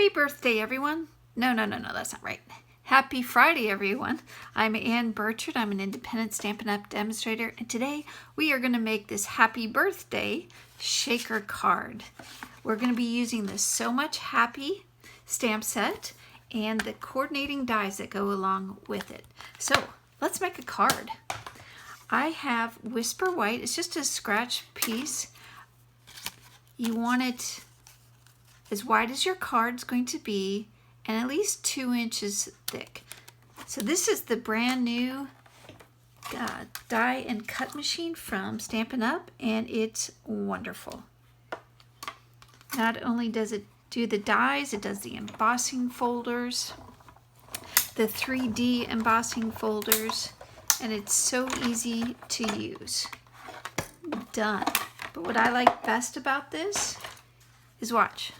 Happy birthday, everyone. No, that's not right. Happy Friday, everyone. I'm Ann Birchard. I'm an independent Stampin' Up! Demonstrator, and today we are going to make this happy birthday shaker card. We're going to be using this So Much Happy stamp set and the coordinating dies that go along with it. So let's make a card. I have Whisper White. It's just a scratch piece. You want it as wide as your card's going to be and at least 2 inches thick. So this is the brand new die and cut machine from Stampin' Up! And it's wonderful. Not only does it do the dies, it does the embossing folders, the 3D embossing folders, and it's so easy to use. Done. But what I like best about this is watch.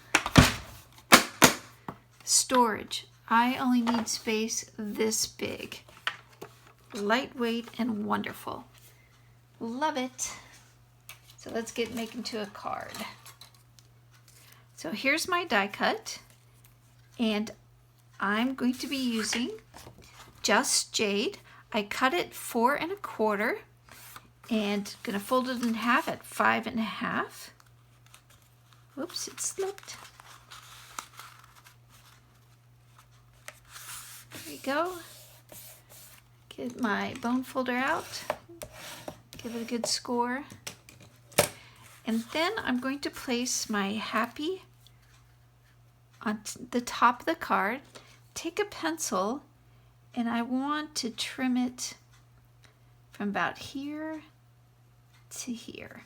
Storage. I only need space this big. Lightweight and wonderful. Love it. So let's get making to a card. So here's my die cut, and I'm going to be using just Jade. I cut it 4 1/4 and gonna fold it in half at 5 1/2. Whoops, it slipped. There we go. Get my bone folder out. Give it a good score. And then I'm going to place my happy on the top of the card. Take a pencil and I want to trim it from about here to here.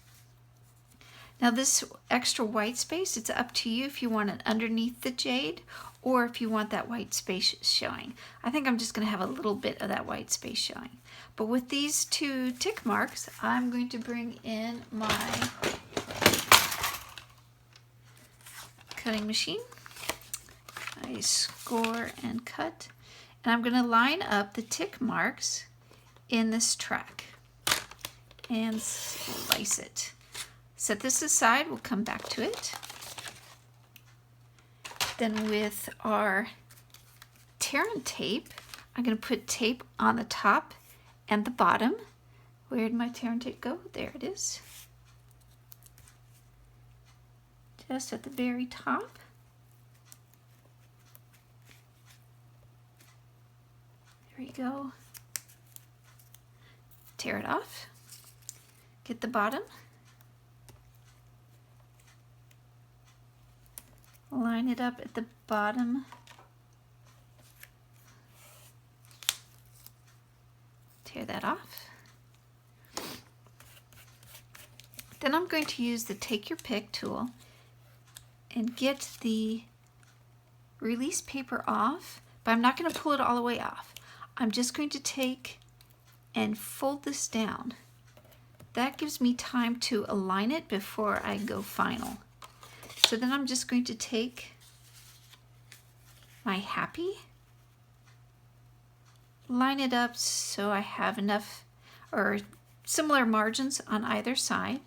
Now this extra white space, it's up to you if you want it underneath the jade or if you want that white space showing. I think I'm just going to have a little bit of that white space showing. But with these 2 tick marks, I'm going to bring in my cutting machine. I score and cut. And I'm going to line up the tick marks in this track and slice it. Set this aside, we'll come back to it. Then with our tear and tape, I'm going to put tape on the top and the bottom. Where did my tear and tape go? There it is. Just at the very top. There we go. Tear it off. Get the bottom. Line it up at the bottom. Tear that off. Then I'm going to use the Take Your Pick tool and get the release paper off, but I'm not going to pull it all the way off. I'm just going to take and fold this down. That gives me time to align it before I go final. So then I'm just going to take my happy, line it up so I have enough or similar margins on either side.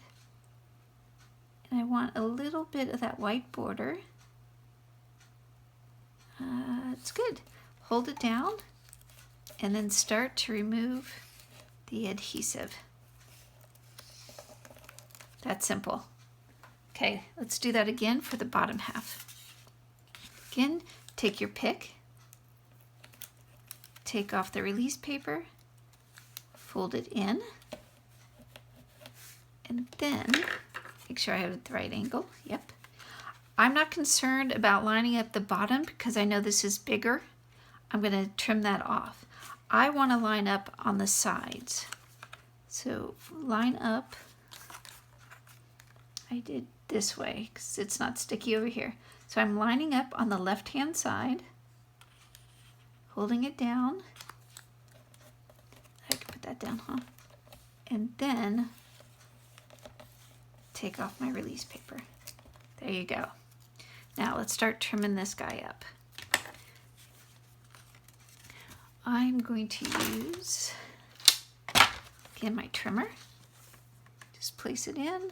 And I want a little bit of that white border. It's good. Hold it down and then start to remove the adhesive. That's simple. Okay, let's do that again for the bottom half. Again, take your pick, take off the release paper, fold it in, and then make sure I have it at the right angle. Yep. I'm not concerned about lining up the bottom because I know this is bigger. I'm going to trim that off. I want to line up on the sides. So line up. I did this way because it's not sticky over here. So I'm lining up on the left-hand side, holding it down. I can put that down, huh? And then take off my release paper. There you go. Now let's start trimming this guy up. I'm going to use, again, my trimmer. Just place it in.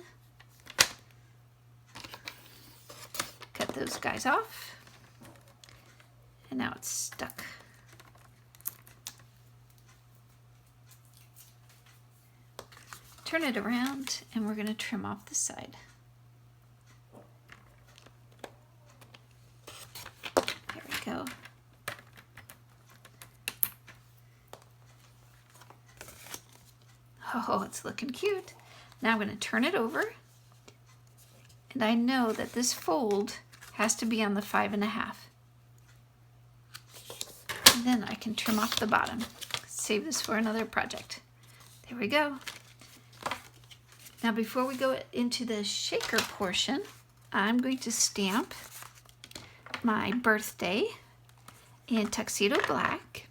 Cut those guys off. And now it's stuck. Turn it around and we're going to trim off the side. There we go. Oh, it's looking cute. Now I'm going to turn it over. And I know that this fold has to be on the 5.5. And then I can trim off the bottom. Save this for another project. There we go. Now before we go into the shaker portion, I'm going to stamp my birthday in Tuxedo Black.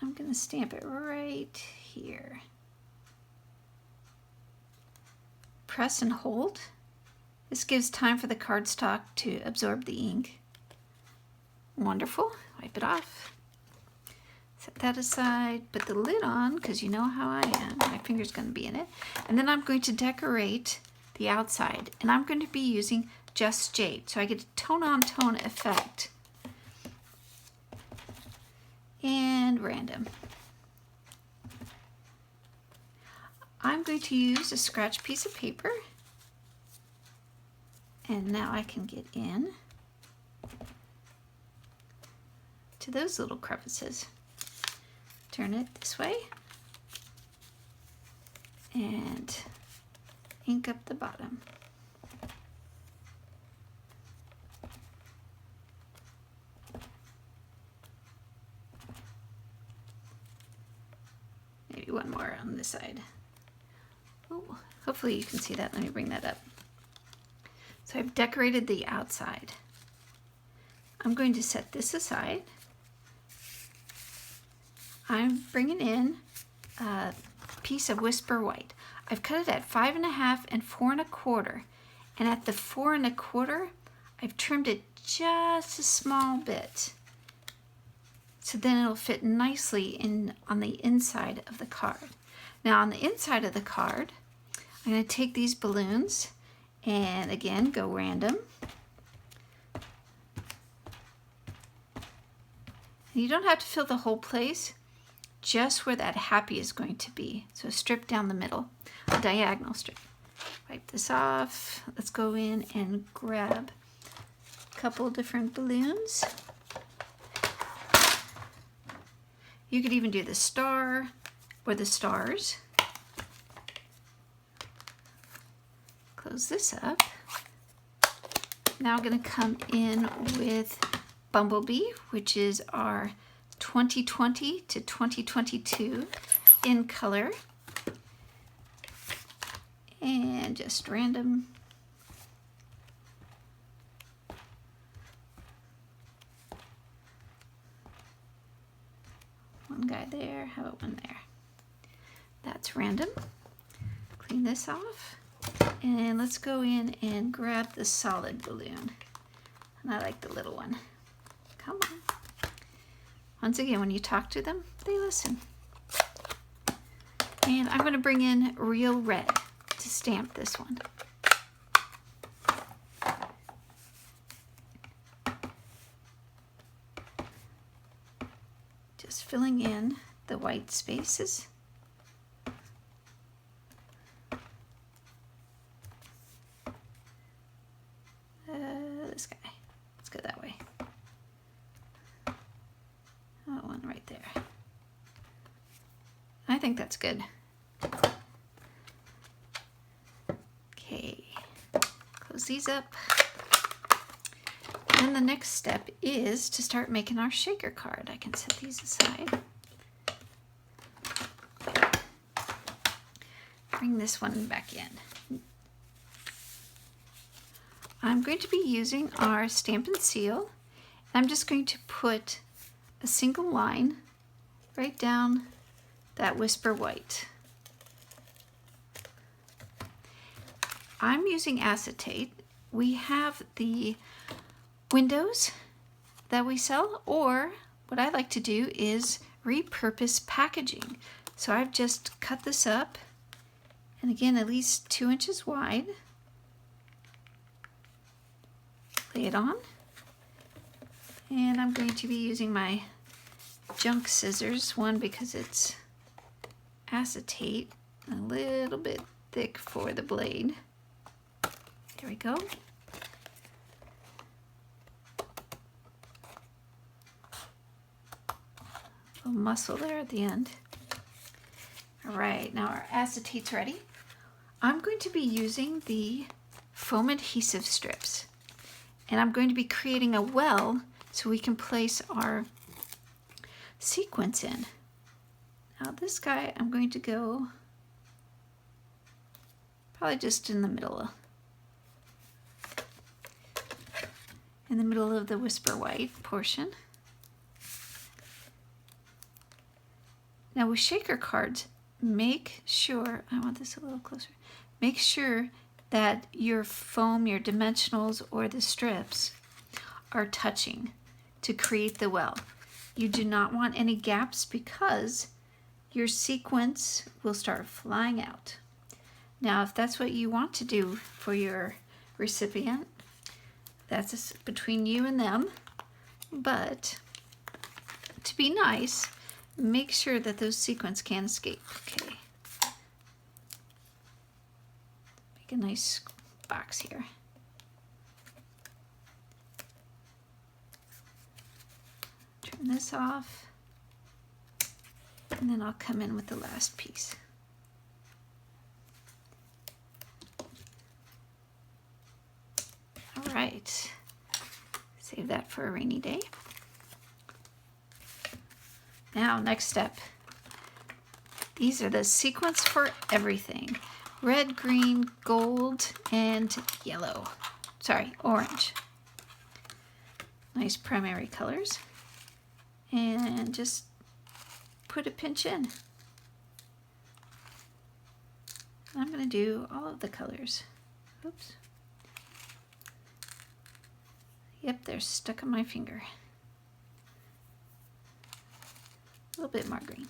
I'm going to stamp it right here. Press and hold. This gives time for the cardstock to absorb the ink. Wonderful. Wipe it off. Set that aside. Put the lid on because you know how I am. My finger's going to be in it. And then I'm going to decorate the outside. And I'm going to be using just Jade. So I get a tone-on-tone effect. And random. I'm going to use a scratch piece of paper. And now I can get in to those little crevices. Turn it this way and ink up the bottom. Maybe one more on this side. Oh, hopefully you can see that. Let me bring that up. So I've decorated the outside. I'm going to set this aside. I'm bringing in a piece of Whisper White. I've cut it at 5.5 and 4 1/4. And at the 4 1/4, I've trimmed it just a small bit. So then it'll fit nicely in on the inside of the card. Now on the inside of the card, I'm going to take these balloons and again go random. And you don't have to fill the whole place, just where that happy is going to be. So strip down the middle, a diagonal strip. Wipe this off. Let's go in and grab a couple different balloons. You could even do the star or the stars. Close this up. Now I'm going to come in with Bumblebee, which is our 2020 to 2022 in color. And just random. One guy there, how about one there? That's random. Clean this off. And let's go in and grab the solid balloon. And I like the little one. Come on. Once again, when you talk to them, they listen. And I'm going to bring in Real Red to stamp this one. Just filling in the white spaces. This guy. Let's go that way. Oh, one right there. I think that's good. Okay. Close these up. And the next step is to start making our shaker card. I can set these aside. Bring this one back in. I'm going to be using our Stampin' Seal. I'm just going to put a single line right down that Whisper White. I'm using acetate. We have the windows that we sell, or what I like to do is repurpose packaging. So I've just cut this up, and again at least 2 inches wide. lay it on. And I'm going to be using my junk scissors, one because it's acetate, a little bit thick for the blade. There we go. A little muscle there at the end. All right, now our acetate's ready. I'm going to be using the foam adhesive strips, and I'm going to be creating a well so we can place our sequins in. Now this guy, I'm going to go probably just in the middle of the Whisper White portion. Now with shaker cards, make sure, I want this a little closer, make sure that your foam, your dimensionals, or the strips are touching to create the well. You do not want any gaps because your sequins will start flying out. Now, if that's what you want to do for your recipient, that's between you and them, but to be nice, make sure that those sequins can't escape. Okay. Make a nice box here. Turn this off, and then I'll come in with the last piece. All right, save that for a rainy day. Now, next step. These are the sequins for everything. Red, green, gold, and yellow. Sorry, orange. Nice primary colors. And just put a pinch in. I'm going to do all of the colors. Oops. Yep, they're stuck on my finger. A little bit more green.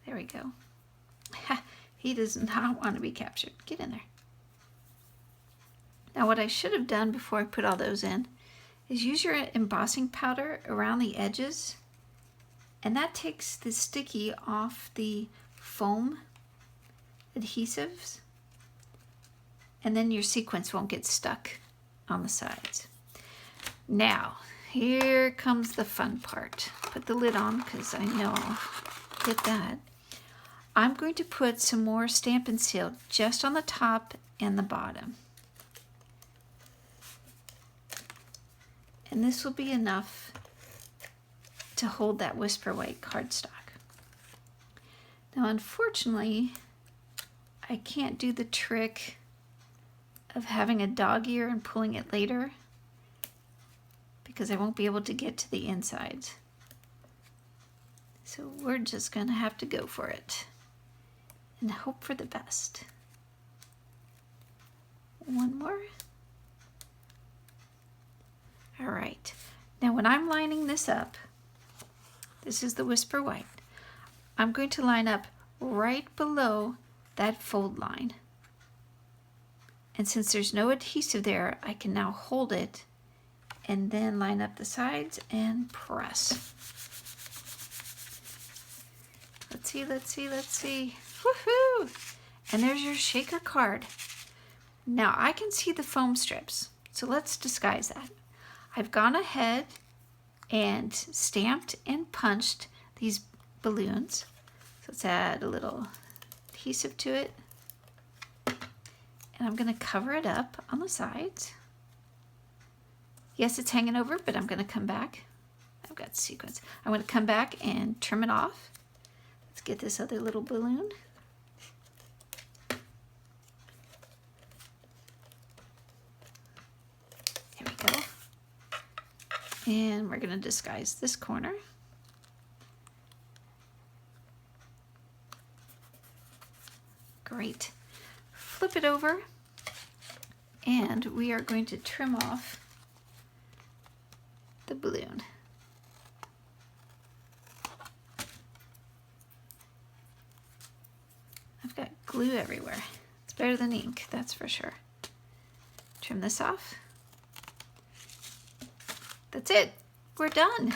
There we go. He does not want to be captured. Get in there. Now what I should have done before I put all those in is use your embossing powder around the edges, and that takes the sticky off the foam adhesives, and then your sequins won't get stuck on the sides. Now, here comes the fun part. Put the lid on because I know I'll get that. I'm going to put some more Stampin' Seal just on the top and the bottom. And this will be enough to hold that Whisper White cardstock. Now, unfortunately, I can't do the trick of having a dog ear and pulling it later because I won't be able to get to the insides. So we're just gonna have to go for it and hope for the best. One more. All right, now when I'm lining this up, this is the Whisper White, I'm going to line up right below that fold line. And since there's no adhesive there, I can now hold it and then line up the sides and press. Let's see, let's see, let's see. Woohoo! And there's your shaker card. Now I can see the foam strips, so let's disguise that. I've gone ahead and stamped and punched these balloons. So let's add a little adhesive to it. And I'm going to cover it up on the sides. Yes, it's hanging over, but I'm going to come back. I've got sequins. I'm going to come back and trim it off. Let's get this other little balloon. There we go. And we're going to disguise this corner. Great. Flip it over, and we are going to trim off the balloon. I've got glue everywhere. It's better than ink, that's for sure. Trim this off. That's it. We're done.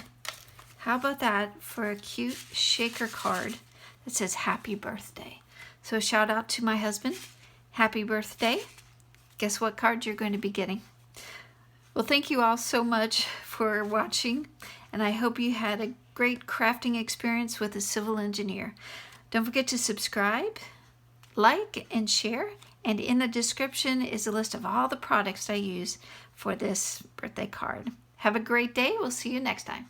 How about that for a cute shaker card that says happy birthday? So a shout out to my husband. Happy birthday. Guess what card you're going to be getting? Well, thank you all so much for watching, and I hope you had a great crafting experience with a civil engineer. Don't forget to subscribe, like, and share, and in the description is a list of all the products I use for this birthday card. Have a great day. We'll see you next time.